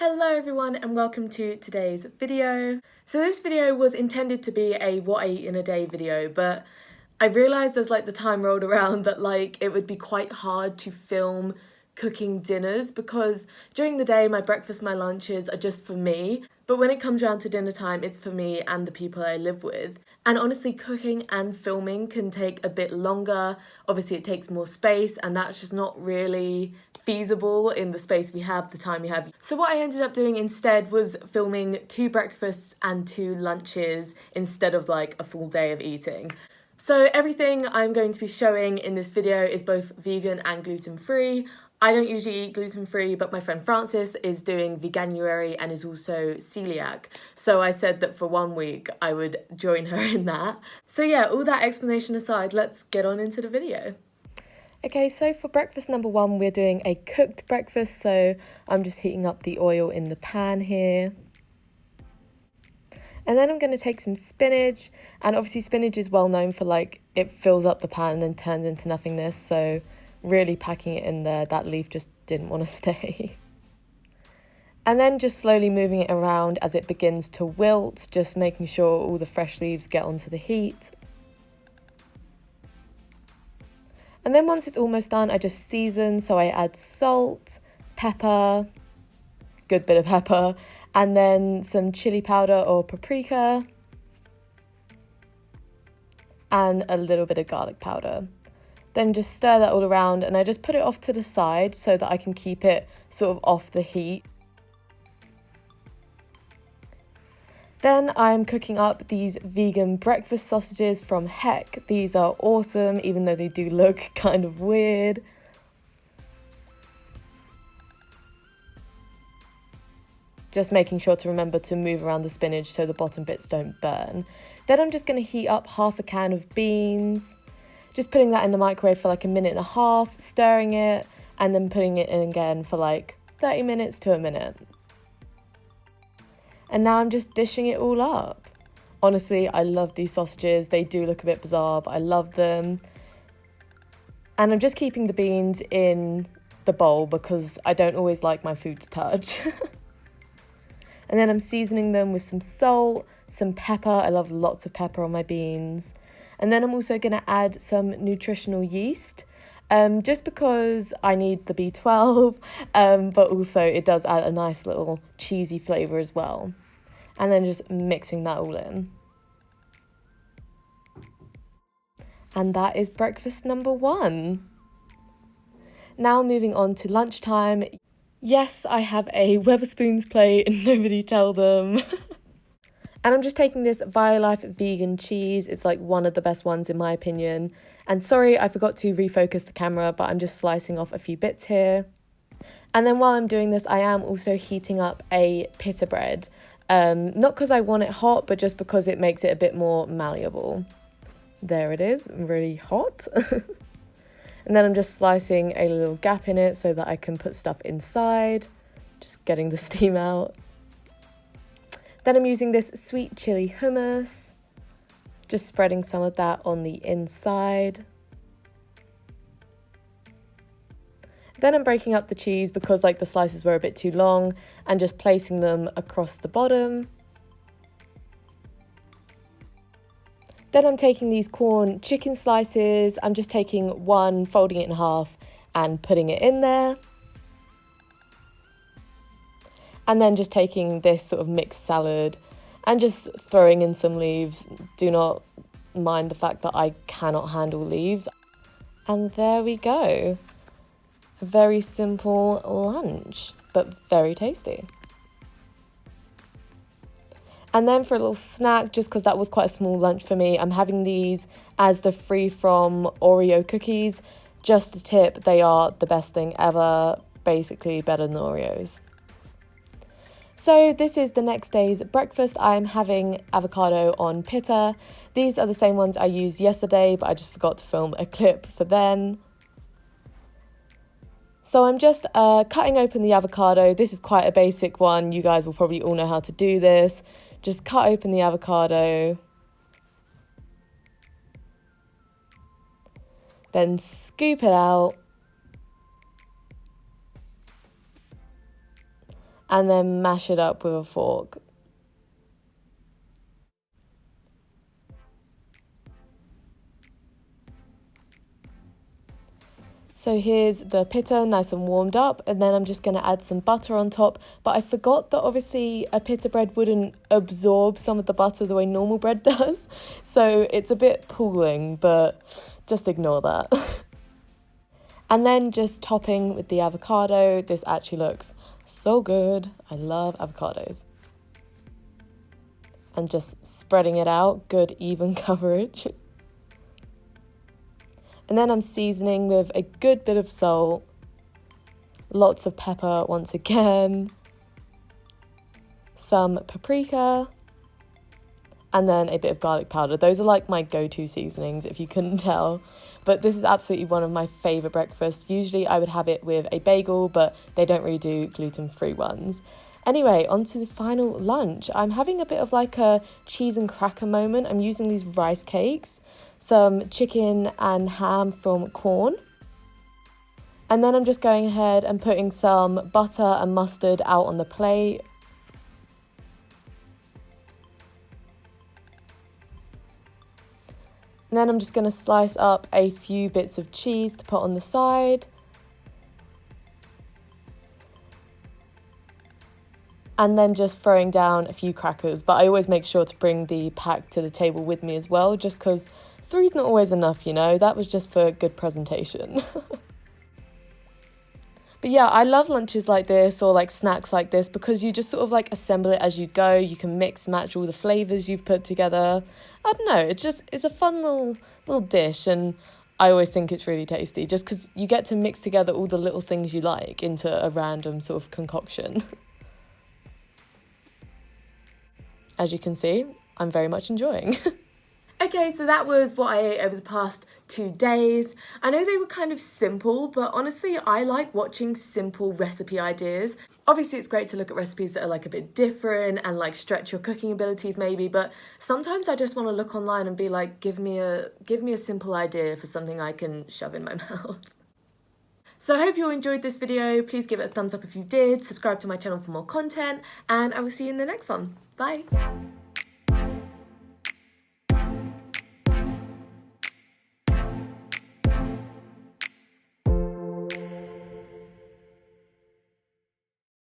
Hello everyone and welcome to today's video. So this video was intended to be a what I eat in a day video, but I realised as the time rolled around that it would be quite hard to film cooking dinners because during the day my breakfast, my lunches are just for me, but when it comes around to dinner time it's for me and the people I live with. And honestly, cooking and filming can take a bit longer. Obviously it takes more space and that's just not really feasible in the space we have, the time we have. So what I ended up doing instead was filming 2 breakfasts and 2 lunches instead of a full day of eating. So everything I'm going to be showing in this video is both vegan and gluten-free. I don't usually eat gluten-free, but my friend Frances is doing veganuary and is also celiac. So I said that for 1 week I would join her in that. So yeah, all that explanation aside, let's get on into the video. Okay, so for breakfast number 1, we're doing a cooked breakfast. So I'm just heating up the oil in the pan here. And then I'm going to take some spinach, and obviously spinach is well known for it fills up the pan and then turns into nothingness, so really packing it in there, that leaf just didn't want to stay. And then just slowly moving it around as it begins to wilt, just making sure all the fresh leaves get onto the heat. And then once it's almost done, I just season, so I add salt, pepper, good bit of pepper, and then some chili powder or paprika, and a little bit of garlic powder. Then just stir that all around, and I just put it off to the side so that I can keep it sort of off the heat. Then I'm cooking up these vegan breakfast sausages from Heck. These are awesome, even though they do look kind of weird. Just making sure to remember to move around the spinach so the bottom bits don't burn. Then I'm just going to heat up half a can of beans. Just putting that in the microwave for a minute and a half, stirring it, and then putting it in again for 30 minutes to a minute. And now I'm just dishing it all up. Honestly, I love these sausages. They do look a bit bizarre, but I love them. And I'm just keeping the beans in the bowl because I don't always like my food to touch. And then I'm seasoning them with some salt, some pepper. I love lots of pepper on my beans. And then I'm also going to add some nutritional yeast, just because I need the B12, but also it does add a nice little cheesy flavour as well. And then just mixing that all in. And that is breakfast number 1. Now moving on to lunchtime. Yes, I have a Wetherspoons plate, nobody tell them. And I'm just taking this Violife vegan cheese. It's one of the best ones in my opinion. And sorry, I forgot to refocus the camera, but I'm just slicing off a few bits here. And then while I'm doing this, I am also heating up a pita bread. Not because I want it hot, but just because it makes it a bit more malleable. There it is, really hot. And then I'm just slicing a little gap in it so that I can put stuff inside. Just getting the steam out. Then I'm using this sweet chili hummus, just spreading some of that on the inside. Then I'm breaking up the cheese because the slices were a bit too long and just placing them across the bottom. Then I'm taking these corn chicken slices. I'm just taking one, folding it in half and putting it in there. And then just taking this sort of mixed salad and just throwing in some leaves. Do not mind the fact that I cannot handle leaves. And there we go. A very simple lunch, but very tasty. And then for a little snack, just because that was quite a small lunch for me, I'm having these as the free from Oreo cookies. Just a tip, they are the best thing ever, basically better than Oreos. So this is the next day's breakfast. I'm having avocado on pita. These are the same ones I used yesterday, but I just forgot to film a clip for then. So I'm just cutting open the avocado. This is quite a basic one. You guys will probably all know how to do this. Just cut open the avocado. Then scoop it out. and then mash it up with a fork. So here's the pita, nice and warmed up, and then I'm just going to add some butter on top. But I forgot that obviously a pita bread wouldn't absorb some of the butter the way normal bread does. So it's a bit pooling, but just ignore that. And then just topping with the avocado. This actually looks so good. I love avocados. And just spreading it out, good even coverage. And then I'm seasoning with a good bit of salt, lots of pepper once again, some paprika, and then a bit of garlic powder. Those are like my go-to seasonings, if you couldn't tell. But this is absolutely one of my favourite breakfasts. Usually I would have it with a bagel, but they don't really do gluten-free ones. Anyway, on to the final lunch. I'm having a bit of like a cheese and cracker moment. I'm using these rice cakes, some chicken and ham from Corn. And then I'm just going ahead and putting some butter and mustard out on the plate. And then I'm just going to slice up a few bits of cheese to put on the side. And then just throwing down a few crackers. But I always make sure to bring the pack to the table with me as well, just because three's not always enough, you know. That was just for good presentation. But yeah, I love lunches like this or like snacks like this because you just sort of like assemble it as you go. You can mix match all the flavours you've put together. I don't know, it's a fun little dish, and I always think it's really tasty just because you get to mix together all the little things you like into a random sort of concoction. As you can see, I'm very much enjoying. Okay, so that was what I ate over the past 2 days. I know they were kind of simple, but honestly, I like watching simple recipe ideas. Obviously, it's great to look at recipes that are like a bit different and like stretch your cooking abilities maybe, but sometimes I just want to look online and be like, give me a simple idea for something I can shove in my mouth. So I hope you all enjoyed this video. Please give it a thumbs up if you did, subscribe to my channel for more content, and I will see you in the next one. Bye!